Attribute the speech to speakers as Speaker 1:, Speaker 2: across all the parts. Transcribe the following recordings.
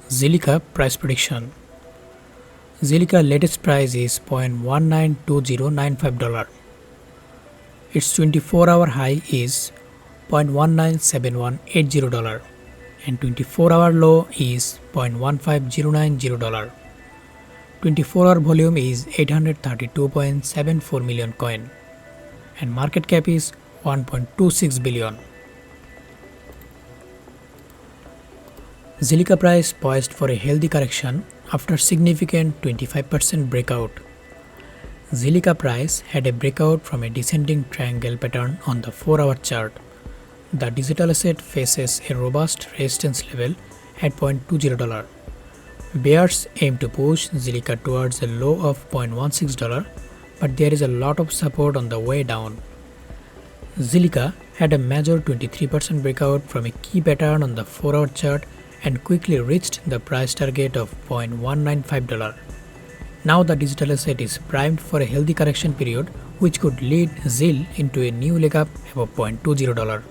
Speaker 1: Zilliqa price prediction. Zilliqa latest price is $0.192095. Its 24-hour high is $0.197180 and 24-hour low is $0.1590. 24-hour volume is 832.74 million coin and market cap is 1.26 billion. Zilliqa price poised for a healthy correction after significant 25% breakout. Zilliqa price had a breakout from a descending triangle pattern on the 4-hour chart. The digital asset faces a robust resistance level at $0.20. Bears aim to push Zilliqa towards a low of $0.16, but there is a lot of support on the way down. Zilliqa had a major 23% breakout from a key pattern on the 4-hour chart and quickly reached the price target of $0.195. Now the digital asset is primed for a healthy correction period which could lead ZIL into a new leg up above $0.20.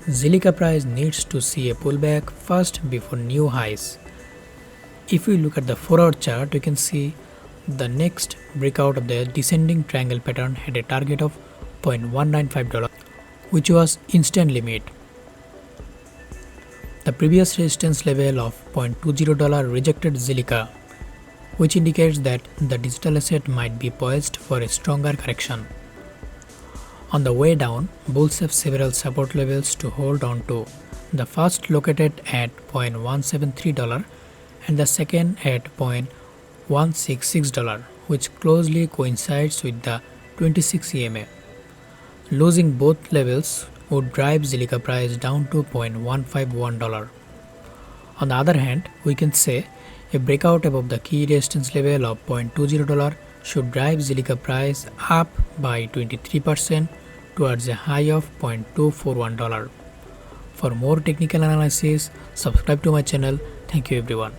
Speaker 1: Zilliqa price needs to see a pullback first before new highs. If we look at the 4-hour chart, you can see the next breakout of the descending triangle pattern had a target of $0.195, which was instantly met. The previous resistance level of $0.20 rejected Zilliqa, which indicates that the digital asset might be poised for a stronger correction. On the way down, bulls have several support levels to hold on to, the first located at $0.173 and the second at $0.166, which closely coincides with the 26 EMA. Losing both levels would drive Zilliqa price down to $0.151. On the other hand, we can say a breakout above the key resistance level of $0.20 should drive Zilliqa price up by 23% towards a high of $0.241. For more technical analysis, subscribe to my channel. Thank you everyone.